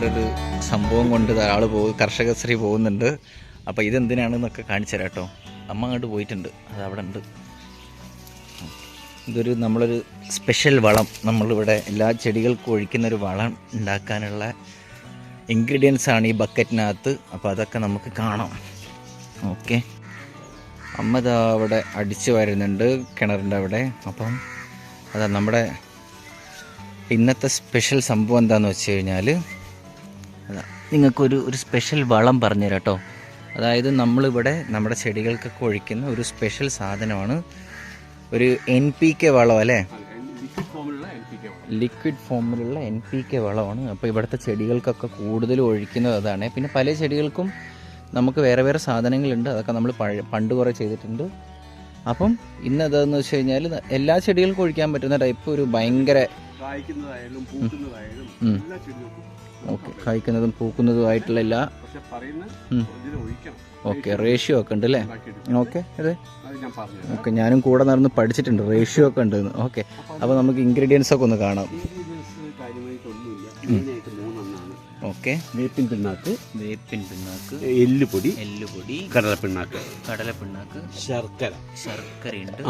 വേറൊരു സംഭവം കൊണ്ട് ആൾ കർഷകശ്രീ പോകുന്നുണ്ട്. അപ്പോൾ ഇതെന്തിനാണെന്നൊക്കെ കാണിച്ചു തരാം കേട്ടോ. അമ്മ അങ്ങോട്ട് പോയിട്ടുണ്ട്, അത് അവിടെ ഉണ്ട്. ഇതൊരു നമ്മളൊരു സ്പെഷ്യൽ വളം, നമ്മളിവിടെ എല്ലാ ചെടികൾക്കും ഒഴിക്കുന്നൊരു വളം ഉണ്ടാക്കാനുള്ള ഇൻഗ്രീഡിയൻസ് ആണ് ഈ ബക്കറ്റിനകത്ത്. അപ്പോൾ അതൊക്കെ നമുക്ക് കാണാം. ഓക്കെ, അമ്മ ഇതാ അവിടെ അടിച്ചു വരുന്നുണ്ട് കിണറിൻ്റെ അവിടെ. അപ്പം അതാ നമ്മുടെ ഇന്നത്തെ സ്പെഷ്യൽ സംഭവം എന്താണെന്ന് വെച്ച് കഴിഞ്ഞാൽ, അതാ നിങ്ങൾക്കൊരു സ്പെഷ്യൽ വളം പറഞ്ഞുതരാം കേട്ടോ. അതായത് നമ്മളിവിടെ നമ്മുടെ ചെടികൾക്കൊക്കെ ഒഴിക്കുന്ന ഒരു സ്പെഷ്യൽ സാധനമാണ്, ഒരു NPK വളം അല്ലേ, ലിക്വിഡ് ഫോമിലുള്ള NPK വളമാണ്. അപ്പോൾ ഇവിടുത്തെ ചെടികൾക്കൊക്കെ കൂടുതലും ഒഴിക്കുന്നത് അതാണ്. പിന്നെ പല ചെടികൾക്കും നമുക്ക് വേറെ വേറെ സാധനങ്ങളുണ്ട്, അതൊക്കെ നമ്മൾ പണ്ട് കുറേ ചെയ്തിട്ടുണ്ട്. അപ്പം ഇന്ന് അതെന്ന് വെച്ച് കഴിഞ്ഞാൽ എല്ലാ ചെടികൾക്കും ഒഴിക്കാൻ പറ്റുന്ന ടൈപ്പ് ഒരു ഭയങ്കര ഓക്കെ കായ്ക്കുന്നതും പൂക്കുന്നതുമായിട്ടുള്ള എല്ലാ ഓക്കെ റേഷ്യോ ഒക്കെ ഉണ്ട് അല്ലേ. ഓക്കെ അതെ ഓക്കെ, ഞാനും കൂടെ നടന്ന് പഠിച്ചിട്ടുണ്ട്, റേഷ്യോ ഒക്കെ ഉണ്ട്. ഓക്കെ, അപ്പോൾ നമുക്ക് ഇൻഗ്രീഡിയൻസ് ഒക്കെ ഒന്ന് കാണാം. ഓക്കെ, വേപ്പിൻ പിണ്ണാക്ക്, എല്ലുപൊടി, കടലപ്പിണ്ണാക്ക്, ശർക്കരയുണ്ട്.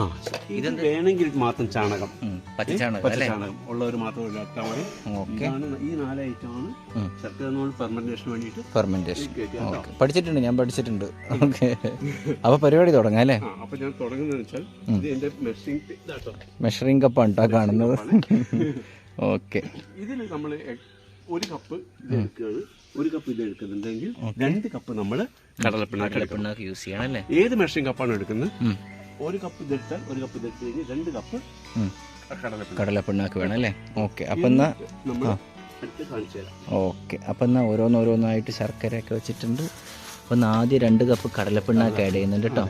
ഇത് വേണമെങ്കിൽ മാത്രം ചാണകം, പച്ചച്ചാണകം ഉള്ളവർ മാത്രം ഇട്ടാൽ മതി. ഓക്കെ, ഈ 4 ഐറ്റമാണ് ശർക്കര ഫെർമെന്റേഷന് വേണ്ടിയിട്ട്. പഠിച്ചിട്ടുണ്ട്, ഞാൻ പഠിച്ചിട്ടുണ്ട്. ഓക്കെ, അപ്പോൾ പരിപാടി തുടങ്ങാം അല്ലേ. അപ്പോൾ ഞാൻ തുടങ്ങുന്നത് വെച്ചാൽ ഇത് എൻ്റെ മെഷറിംഗ് കപ്പാണ് കേട്ടോ കാണുന്നത്. ഓക്കെ, ഇതിൽ നമ്മൾ 1 കപ്പ് ഇത് എടുക്കുകയാണ്. 1 കപ്പ് ഇത് എടുക്കുന്നുണ്ടെങ്കിൽ 2 കപ്പ് നമ്മൾ കടലപ്പിണ്ണാക്ക് യൂസ് ചെയ്യണം അല്ലേ. ഏത് മെഷറിംഗ് കപ്പാണ് എടുക്കുന്നത്, 1 കപ്പ് ഇതെടുത്താൽ 1 കപ്പ് ഇതെടുത്ത് കഴിഞ്ഞ് 2 കപ്പ് കടലപ്പിണ്ണാക്ക് വേണം അല്ലേ. ഓക്കെ, അപ്പം എന്നാ നമ്മൾ എടുത്ത് കാണിച്ചു തരാം. ഓക്കെ, അപ്പം എന്നാൽ ഓരോന്നോരോന്നായിട്ട് ശർക്കരയൊക്കെ വെച്ചിട്ടുണ്ട്. അപ്പം ആദ്യം 2 കപ്പ് കടലപ്പിണ്ണാക്ക് ആഡ് ചെയ്യുന്നുണ്ട് കേട്ടോ.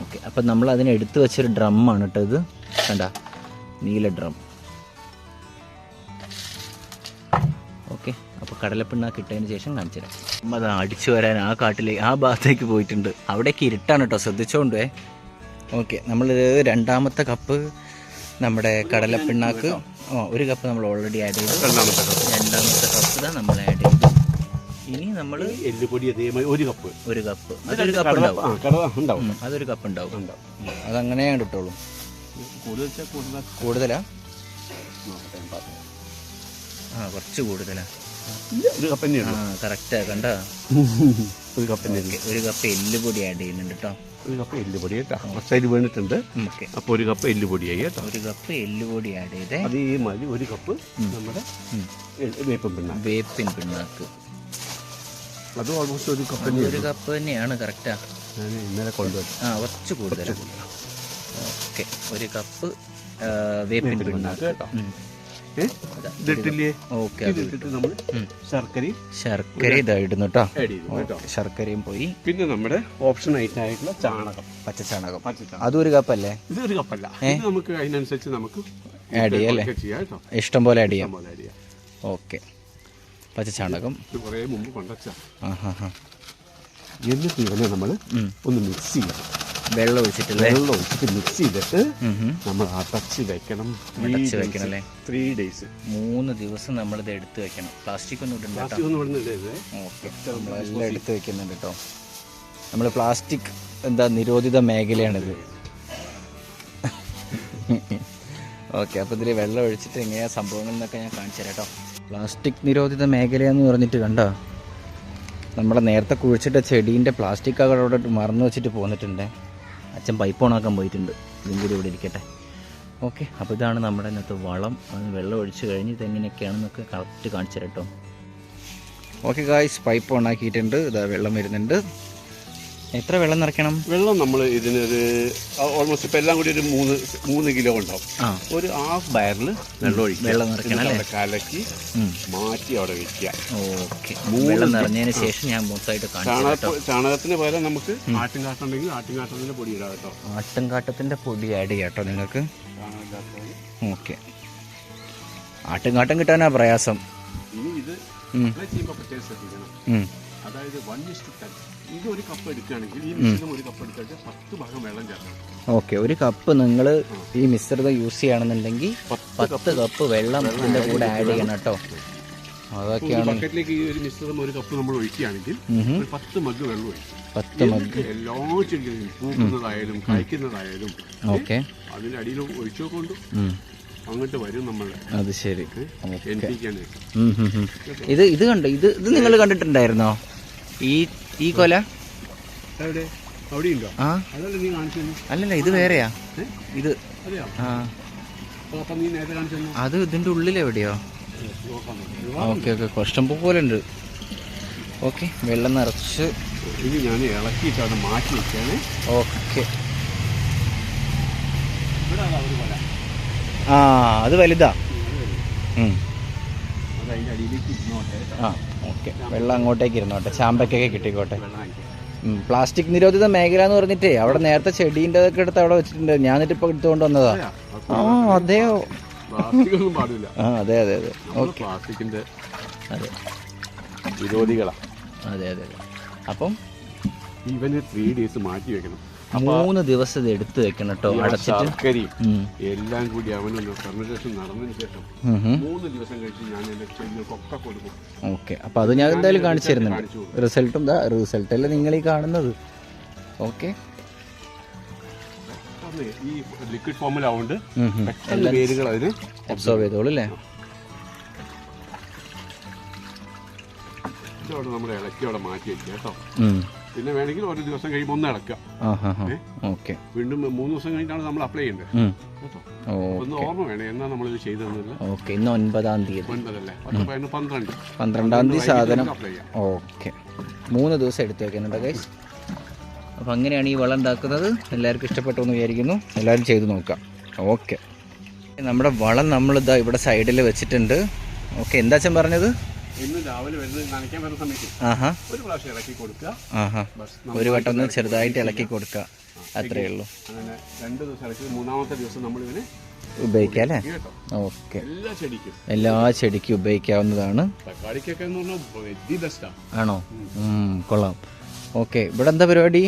ഓക്കെ, അപ്പം നമ്മൾ അതിന് എടുത്ത് വെച്ചൊരു ഡ്രമ്മാണ് കേട്ടോ ഇത്, കണ്ട നീല ഡ്രം. ഓക്കെ, അപ്പോൾ കടലപ്പിണ്ണാക്ക് ഇട്ടതിന് ശേഷം കാണിച്ചു തരാം. അപ്പം അത് അടിച്ചു വരാൻ ആ കാട്ടിലേക്ക് ആ ഭാഗത്തേക്ക് പോയിട്ടുണ്ട്. അവിടേക്ക് ഇരുട്ടാണ് കേട്ടോ, ശ്രദ്ധിച്ചോണ്ടേ. ഓക്കെ, നമ്മൾ 2ാമത്തെ കപ്പ് നമ്മുടെ കടലപ്പിണ്ണാക്ക് 1 കപ്പ് നമ്മൾ ഓൾറെഡി ആഡ് ചെയ്തു. 2ാമത്തെ കപ്പ് നമ്മൾ ആഡ് ചെയ്തു. ഇനി നമ്മൾ എല്ലുപൊടി അതേമാതിരി 1 കപ്പ് അതൊരു കപ്പ് ഉണ്ടാവും. അതൊരു കപ്പ് ഉണ്ടാവും. അതങ്ങനെയാണ് കിട്ടുള്ളൂ. കൂടുതലാ കുറച്ച് കൂടുതലാ. കറക്റ്റാ കണ്ട. 1 കപ്പിന് 1 കപ്പ് എല്ലുപൊടി ആഡ് ചെയ്യുന്നുണ്ട് കേട്ടോ. 1 കപ്പ് എല്ലുപൊടി കേട്ടോ, കുറച്ചായിട്ട് വീണിട്ടുണ്ട്. ഓക്കെ, അപ്പോൾ 1 കപ്പ് എല്ലുപൊടിയായി കേട്ടോ. 1 കപ്പ് എല്ലുപൊടി ആഡ് ചെയ്തേ. അതേമാതിരി 1 കപ്പ് നമ്മുടെ വേപ്പിൻ പിണ്ണാക്ക്. അത് ഓൾമോസ്റ്റ് 1 കപ്പ് 1 കപ്പ് തന്നെയാണ്. കറക്റ്റാ, ഞാൻ ഇന്നലെ കൊണ്ടുവരും. കുറച്ച് കൂടുതലാണ്. ഓക്കെ, 1 കപ്പ് വേപ്പിൻ പിണ്ണാക്ക് കേട്ടോ. ഓക്കെ, നമ്മൾ ശർക്കര ഇതായിടുന്നു കേട്ടോ. ശർക്കരയും പോയി. പിന്നെ നമ്മുടെ ഓപ്ഷൻ ആയിട്ടുള്ള ചാണകം, പച്ചച്ചാണകം. അതും 1 കപ്പല്ലേ? ഇത് 1 കപ്പല്ല, നമുക്ക് അതിനനുസരിച്ച് നമുക്ക് ആഡ് ചെയ്യാം അല്ലേ, ഇഷ്ടം പോലെ ആഡ് ചെയ്യാം. ഓക്കെ, പച്ചച്ചാണകം കുറേ മുമ്പ് കൊണ്ടുവച്ച. എന്നിട്ട് ഇവനെ നമ്മൾ ഒന്ന് മിക്സ് ചെയ്യാം. വെള്ളം ഒഴിച്ചിട്ട് മിക്സ് ചെയ്തിട്ട് നമ്മൾ അടച്ച് വെക്കണം. 3 ഡേയ്സ് 3 ദിവസം നമ്മളിത് എടുത്ത് വെക്കണം. പ്ലാസ്റ്റിക് ഒന്നും ഇടണ്ട. ഓക്കെ, നമ്മളെല്ലാം എടുത്ത് വെക്കുന്നുണ്ട് കേട്ടോ. നമ്മൾ പ്ലാസ്റ്റിക് നിരോധിത മേഖലയാണിത്. ഓക്കെ, അപ്പോൾ ഇതിൽ വെള്ളം ഒഴിച്ചിട്ട് എങ്ങനെയാ സംഭവങ്ങൾ എന്നൊക്കെ ഞാൻ കാണിച്ചു തരാം കേട്ടോ. പ്ലാസ്റ്റിക് നിരോധിത മേഖലയെന്ന് പറഞ്ഞിട്ട് കണ്ടോ, നമ്മളെ നേരത്തെ കുഴിച്ചിട്ട ചെടീൻ്റെ പ്ലാസ്റ്റിക് അവിടെ മറന്നു വെച്ചിട്ട് പോന്നിട്ടുണ്ട്. അച്ഛൻ പൈപ്പ് ഓണാക്കാൻ പോയിട്ടുണ്ട്. ഇതും കൂടി ഇവിടെ ഇരിക്കട്ടെ. ഓക്കെ, അപ്പോൾ ഇതാണ് നമ്മുടെ ഇന്നത്തെ വളം. അത് വെള്ളം ഒഴിച്ച് കഴിഞ്ഞ് ഇതെങ്ങനെയൊക്കെയാണെന്നൊക്കെ കറക്റ്റ് കാണിച്ചു തരാം കേട്ടോ. ഓക്കെ ഗായ്സ്, പൈപ്പ് ഓണാക്കിയിട്ടുണ്ട്. ഇതാ വെള്ളം വരുന്നുണ്ട്. എത്ര വെള്ളം നിറയ്ക്കണം? വെള്ളം നമ്മൾ ഇതിനൊരു ഓൾമോസ്റ്റ് ഇപ്പം എല്ലാം കൂടി ഒരു 3 കിലോ ഉണ്ടാവും. ഒരു ഹാഫ് ബയറിൽ വെള്ളം നിറയ്ക്കണം. കലക്കി മാറ്റി അവിടെ വെക്കുക. ഓക്കെ, വെള്ളം നിറഞ്ഞതിന് ശേഷം ഞാൻ മൊത്തമായിട്ട് ചാണകത്തിന് പകരം നമുക്ക് ആട്ടിൻകാട്ടുണ്ടെങ്കിൽ ആട്ടിൻകാട്ടത്തിൻ്റെ പൊടി ഇടാം കേട്ടോ. ആട്ടിൻകാട്ടത്തിൻ്റെ പൊടി ആഡ് ചെയ്യാം കേട്ടോ നിങ്ങൾക്ക്. ഓക്കെ, ആട്ടിൻകാട്ടം കിട്ടാനാ പ്രയാസം. ഇനി ഇത് ചെയ്യുമ്പോൾ പ്രത്യേകം ശ്രദ്ധിക്കണം. അതായത് 1:10. ഇത് 1 കപ്പ് എടുക്കുകയാണെങ്കിൽ ഈ മിശ്രിതം 1 കപ്പ് എടുത്തിട്ട് 10 ഭാഗം വെള്ളം ചേർക്കണം. ഓക്കെ, 1 കപ്പ് നിങ്ങൾ ഈ മിശ്രിതം യൂസ് ചെയ്യുകയാണെന്നുണ്ടെങ്കിൽ 10 കപ്പ് വെള്ളം ഇതിൻ്റെ കൂടെ ആഡ് ചെയ്യണം കേട്ടോ. അതൊക്കെയാണ്. ബക്കറ്റിലേക്ക് ഈ ഒരു മിശ്രിതം ഒരു കപ്പ് നമ്മൾ ഒഴിക്കുകയാണെങ്കിൽ ഒരു 10 മഗ് വെള്ളം ഒഴിക്കും. 10 മഗ് എല്ലാ ചെടികളും പൂക്കുന്നതായാലും കായ്ക്കുന്നതായാലും ഓക്കെ അതിന്റെ അടിയിൽ ഒഴിച്ചുകൊണ്ട് അങ്ങോട്ട് വരും നമ്മൾ. അത് ശരി. എനിക്കാണ് ഇത് കണ്ടോ, ഇത് നിങ്ങൾ കണ്ടിട്ടുണ്ടായിരുന്നോ ഈ കൊല? എവിടെ? അവിടെയുണ്ടോ? ആ അതല്ല നീ കാണിച്ചു. അല്ലല്ല, ഇത് വേറെയാ. ഇത് അതെയോ? ആ നീ നേരത്തെ കാണിച്ചു. അത് ഇതിന്റെ ഉള്ളിലെവിടെയോ? ഓക്കെ ഓക്കെ, ഇഷ്ടം പോലെ ഉണ്ട്. ഓക്കെ, വെള്ളം നിറച്ച് ഇനി ഞാൻ ഇളക്കിയിട്ട് അവിടെ മാറ്റി വെച്ചാണ്. ഓക്കെ. ആ അത് വലുതാ. അതിൻ്റെ അടിയിലേക്ക് ഇരുന്നോട്ടെ. ആ ഓക്കെ, വെള്ളം അങ്ങോട്ടേക്ക് ഇരുന്നോട്ടെ, ചാമ്പക്കൊക്കെ കിട്ടിക്കോട്ടെ. പ്ലാസ്റ്റിക് നിരോധിത മേഖല എന്ന് പറഞ്ഞിട്ടേ അവിടെ നേരത്തെ ചെടീൻ്റെ ഒക്കെ എടുത്ത് അവിടെ വെച്ചിട്ടുണ്ട്. ഞാൻ എന്നിട്ട് ഇപ്പോൾ എടുത്തുകൊണ്ട് വന്നതാ. ആ അതെയോ? പ്ലാസ്റ്റിക്കൊന്നും പാടില്ല. ആ അതെ അതെ അതെ. ഓക്കെ, പ്ലാസ്റ്റിക്കിൻ്റെ അതെ വിരോധികളാണ്. അതെ അതെ. അപ്പം ഇവന് 3 days മാറ്റി വെക്കണം. 3 ദിവസം ഇത് എടുത്ത് വെക്കണം കേട്ടോ, അടച്ചിട്ട്. ശർക്കരയും എല്ലാം കൂടി അവനൊന്ന് ഫെർമെന്റേഷൻ നടന്നതിന് ശേഷം 3 ദിവസം കഴിച്ച് ഞാൻ എൻ്റെ ചെടികൾക്കൊക്കെ കൊടുക്കും. ഓക്കെ, അപ്പം അത് ഞാൻ എന്തായാലും കാണിച്ചു തരുന്നുണ്ട്. റിസൾട്ടും റിസൾട്ടല്ലേ നിങ്ങൾ ഈ കാണുന്നത്. ഓക്കെ, ഈ ലിക്വിഡ് ഫോമിലാവുകൊണ്ട് പെട്ടെന്ന് വേരുകൾ അതിന് ഒബ്സർവ് ചെയ്തോളൂ അല്ലേ? ഇതോടെ നമ്മൾ ഇളക്കി അവിടെ മാറ്റി വെക്കുക കേട്ടോ. പിന്നെ വേണമെങ്കിൽ ഒരു ദിവസം കഴിയുമ്പോൾ ഒന്ന് ഇളക്കുക. ഓക്കെ, വീണ്ടും 3 ദിവസം കഴിഞ്ഞിട്ടാണ് നമ്മൾ അപ്ലൈ ചെയ്യേണ്ടത് കേട്ടോ. ഒന്ന് ഓർമ്മ വേണം എന്നാ നമ്മളിത് ചെയ്തതെന്നില്ല. ഓക്കെ, ഇന്ന് 9-ാം തീയതി. 9 അല്ലേ? 12-ാം തീയതി സാധനം. ഓക്കെ, 3 ദിവസം എടുത്ത് വെക്കുന്നുണ്ട് ഗൈസ്. അപ്പം അങ്ങനെയാണ് ഈ വളം ഉണ്ടാക്കുന്നത്. എല്ലാവർക്കും ഇഷ്ടപ്പെട്ടു എന്ന് വിചാരിക്കുന്നു. എല്ലാവരും ചെയ്ത് നോക്കാം. ഓക്കെ, നമ്മുടെ വളം നമ്മളിതാ ഇവിടെ സൈഡിൽ വെച്ചിട്ടുണ്ട്. ഓക്കെ, എന്താ അച്ഛൻ പറഞ്ഞത്? ഇന്ന് രാവിലെ നനയ്ക്കാൻ വരുന്ന സമയത്ത് ഒരു പ്രാവശ്യം ഇളക്കി കൊടുക്കുക. ഒരു വട്ടം ഒന്ന് ചെറുതായിട്ട് ഇളക്കി കൊടുക്കുക, അത്രയേ ഉള്ളൂ. അങ്ങനെ 2 ദിവസം ഇളക്കി 3-ാമത്തെ ദിവസം നമ്മൾ ഇതിനെ ഉപയോഗിക്കാം അല്ലേ? ഓക്കെ, എല്ലാ ചെടിക്കും ഉപയോഗിക്കാവുന്നതാണ്. തക്കാളിക്കൊക്കെ എന്ന് പറഞ്ഞാൽ ബെസ്റ്റാണ്. ആണോ? കൊള്ളാം. ഓക്കെ, ഇവിടെ എന്താ പരിപാടി?